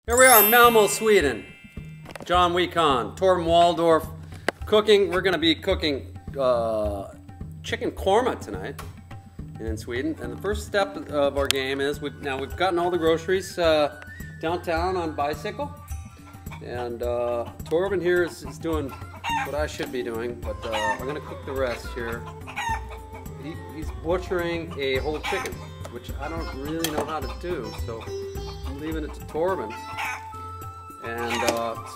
Here we are, Malmö, Sweden. Jon, Wikan, Torben, Waldorff, cooking. We're going to be cooking chicken korma tonight in Sweden. And the first step of our game is we've gotten all the groceries downtown on bicycle. And Torben here is doing what I should be doing, but I'm going to cook the rest here. He's butchering a whole chicken, which I don't really know how to do, so I'm leaving it to Torben. And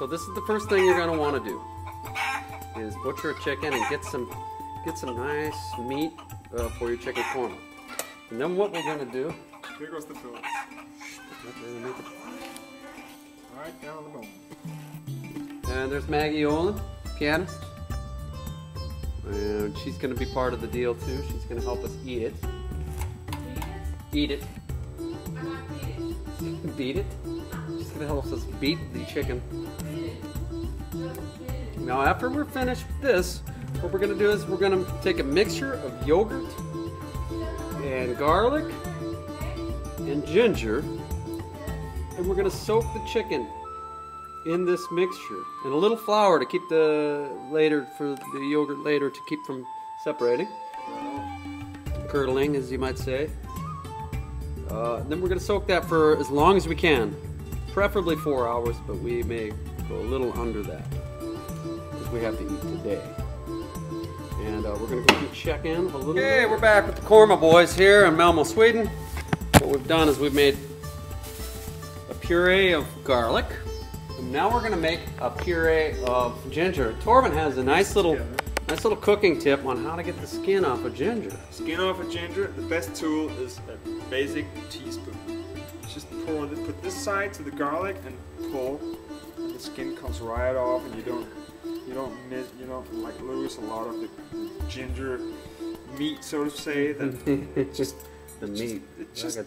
so this is the first thing you're going to want to do, is butcher a chicken and get some nice meat for your chicken korma. And then what we're going to do... Here goes the fillet. Right down the bone. And there's Maggie Olin, pianist. And she's going to be part of the deal too. She's going to help us eat it. Eat it. Beat it. She's going to help us beat the chicken. Now after we're finished with this, what we're going to do is we're going to take a mixture of yogurt and garlic and ginger, and we're going to soak the chicken in this mixture, and a little flour to keep the yogurt later to keep from separating, curdling as you might say. Then we're going to soak that for as long as we can, preferably 4 hours, but we may go a little under that because we have to eat today. And we're going to go check in a little bit. Okay, we're back with the korma boys here in Malmö, Sweden. What we've done is we've made a puree of garlic. And now we're going to make a puree of ginger. Torben has a nice little cooking tip on how to get the skin off of ginger. Skin off of ginger, the best tool is a basic teaspoon. Just put this side to the garlic and pull, and the skin comes right off, and you don't like lose a lot of the ginger meat, so to say. That just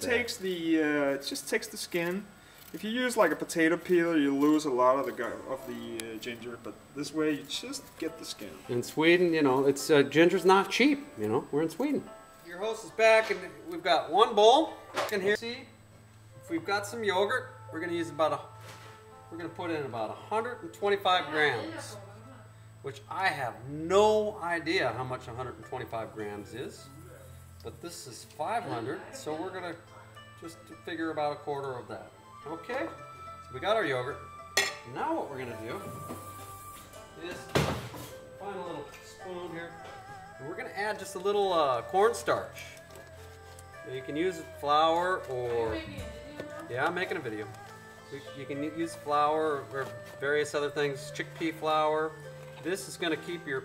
takes the skin. If you use like a potato peeler, you lose a lot of the ginger, but this way you just get the skin. In Sweden, you know, it's ginger's not cheap. You know, we're in Sweden. Your host is back, and we've got one bowl. You can hear. See, if we've got some yogurt, we're going to use we're going to put in about 125 grams, which I have no idea how much 125 grams is, but this is 500, so we're going to just figure about a quarter of that. Okay, so we got our yogurt. Now what we're going to do is find a little spoon here, and we're going to add just a little cornstarch. You can use flour or... Yeah, I'm making a video. You can use flour or various other things, chickpea flour. This is going to keep your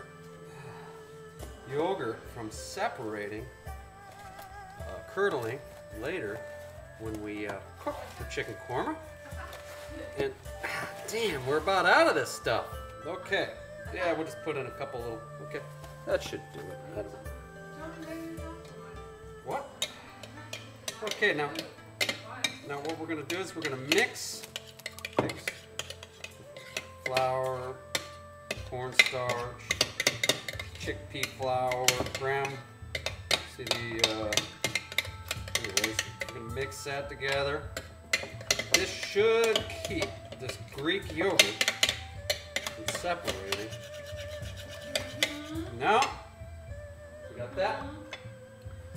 yogurt from separating, curdling later when we cook the chicken korma. And damn, we're about out of this stuff. Okay, yeah, we'll just put in a couple little, okay, that should do it. What? Okay, now what we're going to do is we're going to mix flour, cornstarch, chickpea flour, see the, anyways, we're going to mix that together. This should keep this Greek yogurt from separating. Now, we got that.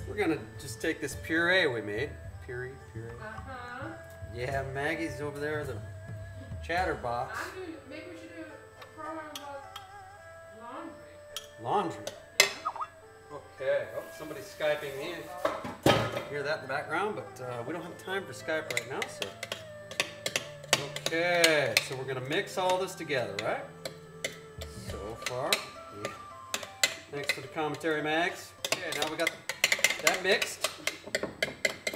We're going to just take this puree we made. Puree. Yeah, Maggie's over there, the chatterbox. Maybe we should do a program about Laundry. Okay. Oh, somebody's Skyping me. Hear that in the background, but we don't have time for Skype right now, so. Okay, so we're gonna mix all this together, right? So far. Yeah. Thanks for the commentary, Mags. Okay, now we got that mixed.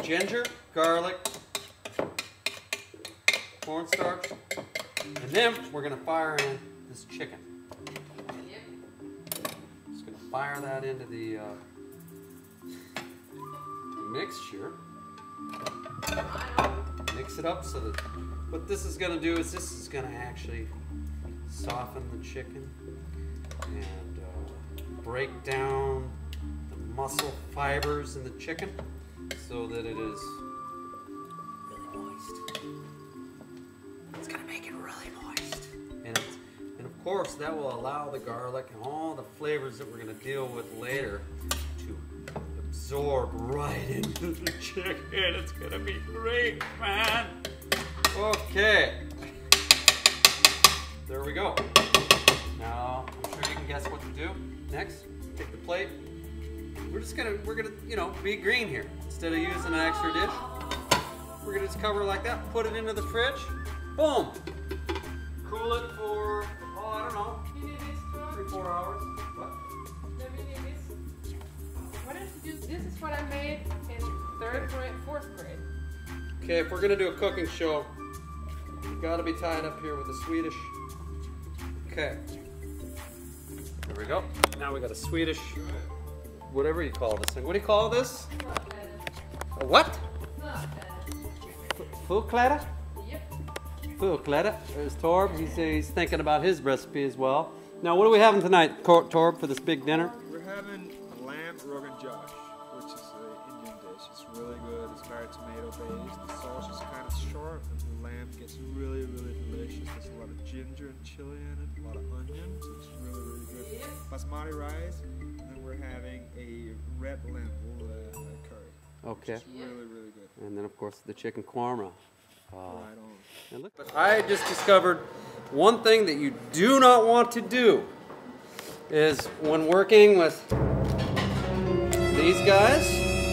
Ginger, garlic, cornstarch, and then we're gonna fire in this chicken. Just gonna fire that into the mixture. Mix it up so that what this is going to do is this is going to actually soften the chicken and break down the muscle fibers in the chicken so that it is really moist. gonna make it really moist. And of course, that will allow the garlic and all the flavors that we're gonna deal with later to absorb right into the chicken. It's gonna be great, man. Okay. There we go. Now, I'm sure you can guess what to do. Next, take the plate. We're gonna, you know, be green here. Instead of using an extra dish, we're gonna just cover it like that, put it into the fridge, boom. Cool it for, oh, I don't know, 3-4 hours. What? This is what I made in 3rd grade, 4th grade. Okay, if we're gonna do a cooking show, you gotta be tied up here with the Swedish. Okay. There we go. Now we got a Swedish, whatever you call this thing. What do you call this? A what? Fullkläder? Yep. Fullkläder. There's Torb. He's thinking about his recipe as well. Now, what are we having tonight, Torb, for this big dinner? We're having a lamb rogan josh, which is an Indian dish. It's really good. It's very tomato based. The sauce is kind of short, and the lamb gets really, really delicious. There's a lot of ginger and chili in it, a lot of onions. It's really, really good. Basmati rice, and then we're having a red lentil curry. Okay. It's really, really good. And then, of course, the chicken korma. Right on. And look, I just discovered one thing that you do not want to do is when working with these guys,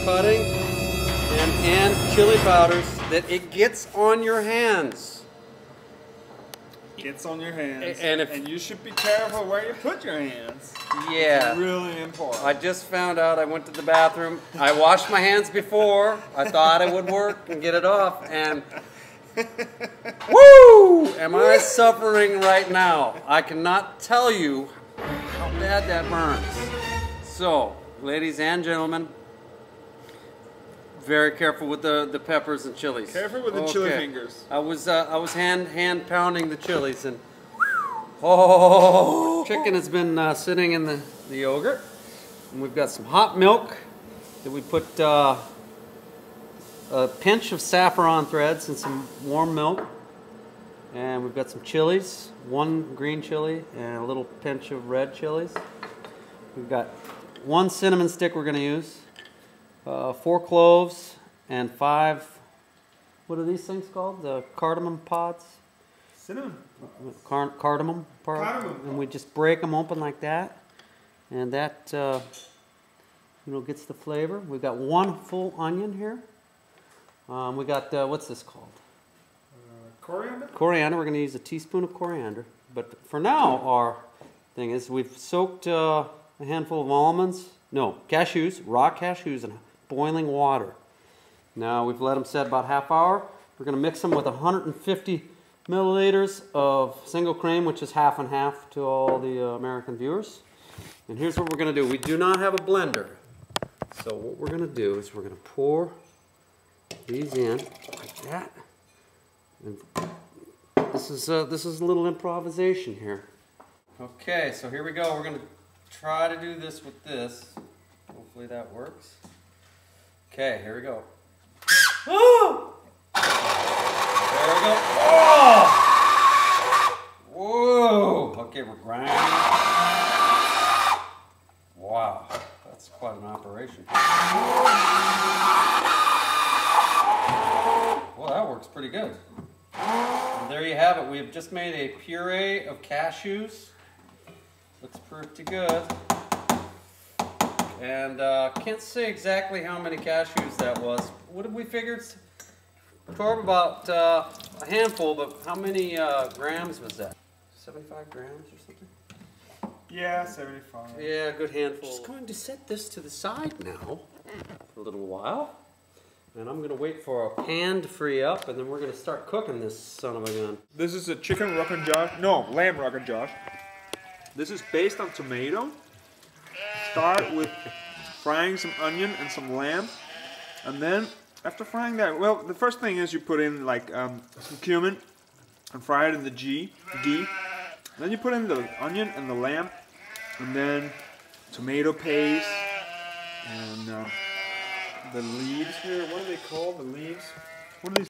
cutting and chili powders, that it gets on your hands. Gets on your hands, and you should be careful where you put your hands. Yeah. It's really important. I just found out, I went to the bathroom, I washed my hands before, I thought it would work and get it off, and woo! Am I suffering right now? I cannot tell you how bad that burns. So, ladies and gentlemen, very careful with the peppers and chilies. Careful with the chili fingers. I was hand pounding the chilies, and oh, chicken has been sitting in the yogurt, and we've got some hot milk that we put a pinch of saffron threads and some warm milk, and we've got some chilies, 1 green chili and a little pinch of red chilies. We've got 1 cinnamon stick we're going to use. 4 cloves and 5, what are these things called? The cardamom pods? Cinnamon. Cardamom part. Cardamom. And we just break them open like that. And that, you know, gets the flavor. We've got 1 full onion here. We got, what's this called? Coriander? Coriander. We're going to use a teaspoon of coriander. But for now, our thing is we've soaked a handful of almonds. No, cashews, raw cashews in boiling water. Now we've let them set about ½ hour. We're going to mix them with 150 milliliters of single cream, which is half and half to all the American viewers. And here's what we're going to do. We do not have a blender. So what we're going to do is we're going to pour these in like that. And this is a little improvisation here. Okay, so here we go. We're going to try to do this with this. Hopefully that works. Okay, here we go. Oh! There we go. Oh! Whoa! Okay, we're grinding. Wow, that's quite an operation. Well, that works pretty good. And there you have it. We have just made a puree of cashews. Looks pretty good. And can't say exactly how many cashews that was. What did we figure? Torb, about a handful, but how many grams was that? 75 grams or something? Yeah, 75. Yeah, a good handful. Just going to set this to the side now for a little while. And I'm going to wait for a pan to free up, and then we're going to start cooking this son of a gun. This is a chicken rogan josh. No, lamb rogan josh. This is based on tomato. Start with frying some onion and some lamb, and then after frying that, well, the first thing is you put in like some cumin and fry it in the ghee. Then you put in the onion and the lamb, and then tomato paste and the leaves here. What are they called? The leaves? What are these?